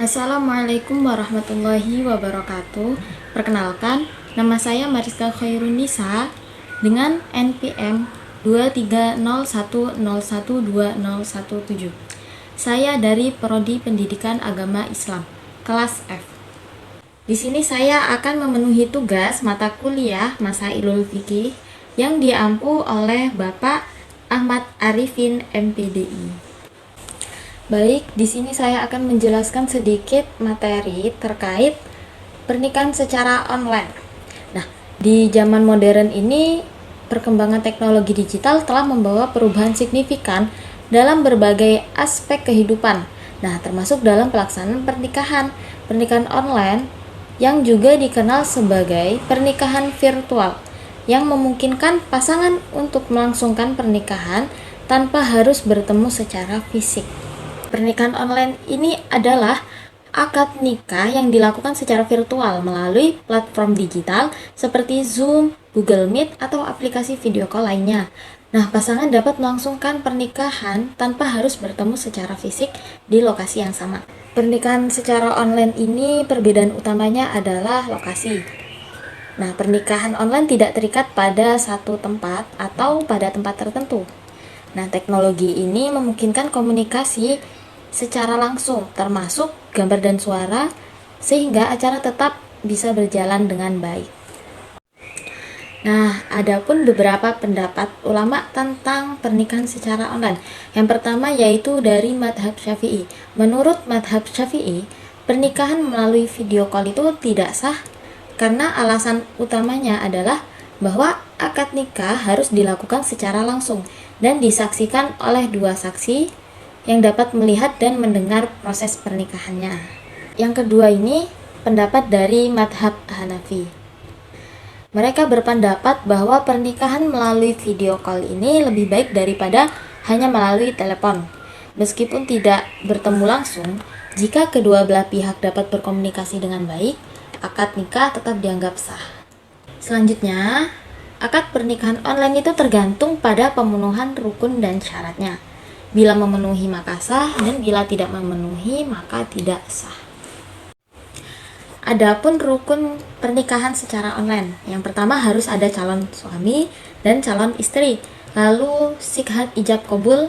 Assalamualaikum warahmatullahi wabarakatuh. Perkenalkan, nama saya Mariska Khairunisa dengan NPM 23010120117. Saya dari Prodi Pendidikan Agama Islam, kelas F. Di sini saya akan memenuhi tugas mata kuliah Masailul Fiqih yang diampu oleh Bapak Ahmad Arifin MPDI. Baik, di sini saya akan menjelaskan sedikit materi terkait pernikahan secara online. Nah, di zaman modern ini, perkembangan teknologi digital telah membawa perubahan signifikan dalam berbagai aspek kehidupan. Nah, termasuk dalam pelaksanaan pernikahan. Pernikahan online yang juga dikenal sebagai pernikahan virtual, yang memungkinkan pasangan untuk melangsungkan pernikahan tanpa harus bertemu secara fisik. Pernikahan online ini adalah akad nikah yang dilakukan secara virtual melalui platform digital seperti Zoom, Google Meet, atau aplikasi video call lainnya. Nah, pasangan dapat melangsungkan pernikahan tanpa harus bertemu secara fisik di lokasi yang sama. Pernikahan secara online ini perbedaan utamanya adalah lokasi. Nah, pernikahan online tidak terikat pada satu tempat atau pada tempat tertentu. Nah, teknologi ini memungkinkan komunikasi secara langsung, termasuk gambar dan suara, sehingga acara tetap bisa berjalan dengan baik. Nah, adapun beberapa pendapat ulama tentang pernikahan secara online. Yang pertama yaitu dari madhab Syafi'i. Menurut madhab Syafi'i, pernikahan melalui video call itu tidak sah karena alasan utamanya adalah bahwa akad nikah harus dilakukan secara langsung dan disaksikan oleh dua saksi yang dapat melihat dan mendengar proses pernikahannya. Yang kedua ini pendapat dari madhab Hanafi. Mereka berpendapat bahwa pernikahan melalui video call ini lebih baik daripada hanya melalui telepon. Meskipun tidak bertemu langsung, jika kedua belah pihak dapat berkomunikasi dengan baik, akad nikah tetap dianggap sah. Selanjutnya, akad pernikahan online itu tergantung pada pemenuhan rukun dan syaratnya. Bila memenuhi maka sah, dan bila tidak memenuhi maka tidak sah. Adapun rukun pernikahan secara online, yang pertama harus ada calon suami dan calon istri, lalu sighah ijab qabul,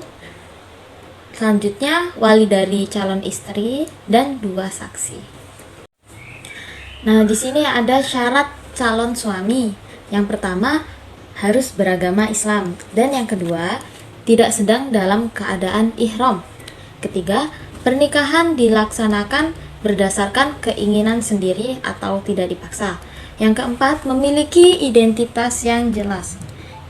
selanjutnya wali dari calon istri dan dua saksi. Nah, di sini ada syarat calon suami. Yang pertama harus beragama Islam, dan yang kedua tidak sedang dalam keadaan ihram. Ketiga, pernikahan dilaksanakan berdasarkan keinginan sendiri atau tidak dipaksa. Yang keempat, memiliki identitas yang jelas.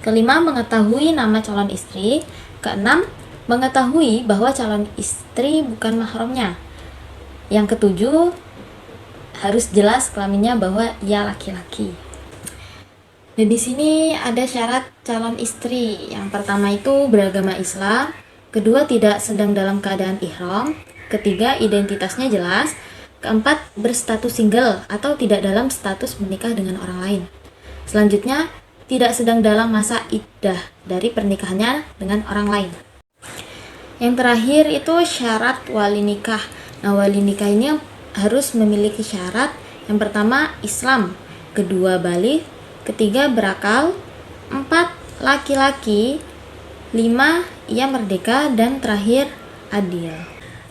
Kelima, mengetahui nama calon istri. Keenam, mengetahui bahwa calon istri bukan mahramnya. Yang ketujuh, harus jelas kelaminnya bahwa ia laki-laki. Dan di sini ada syarat calon istri. Yang pertama itu beragama Islam, kedua tidak sedang dalam keadaan ihram, ketiga identitasnya jelas, keempat berstatus single atau tidak dalam status menikah dengan orang lain. Selanjutnya, tidak sedang dalam masa iddah dari pernikahannya dengan orang lain. Yang terakhir itu syarat wali nikah. Nah, wali nikah ini harus memiliki syarat. Yang pertama Islam, kedua baligh, ketiga berakal, empat laki-laki, lima ia merdeka, dan terakhir adil.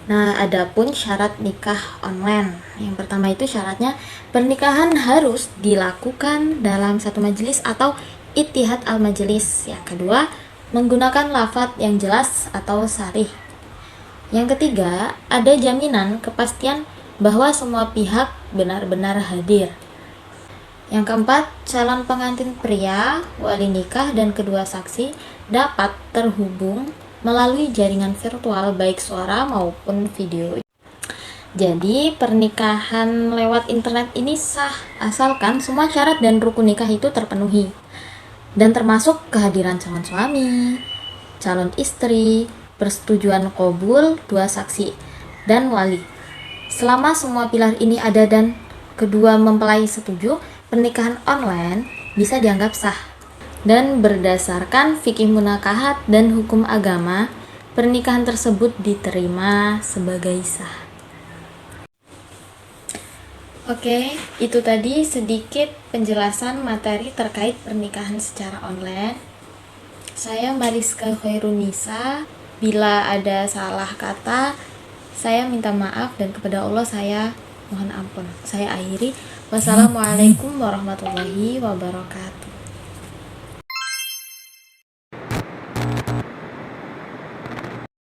Nah, adapun syarat nikah online. Yang pertama itu syaratnya pernikahan harus dilakukan dalam satu majelis atau ittihad al-majelis. Yang kedua, menggunakan lafadz yang jelas atau sharih. Yang ketiga, ada jaminan kepastian bahwa semua pihak benar-benar hadir. Yang keempat, calon pengantin pria, wali nikah, dan kedua saksi dapat terhubung melalui jaringan virtual baik suara maupun video. Jadi, pernikahan lewat internet ini sah asalkan semua syarat dan rukun nikah itu terpenuhi. Dan termasuk kehadiran calon suami, calon istri, persetujuan qabul, dua saksi, dan wali. Selama semua pilar ini ada dan kedua mempelai setuju, pernikahan online bisa dianggap sah. Dan berdasarkan fikih munakahat dan hukum agama, pernikahan tersebut diterima sebagai sah. Oke, itu tadi sedikit penjelasan materi terkait pernikahan secara online. Saya Mariska Khairunisa. Bila ada salah kata, saya minta maaf dan kepada Allah saya mohon ampun. Saya akhiri. Wassalamualaikum warahmatullahi wabarakatuh.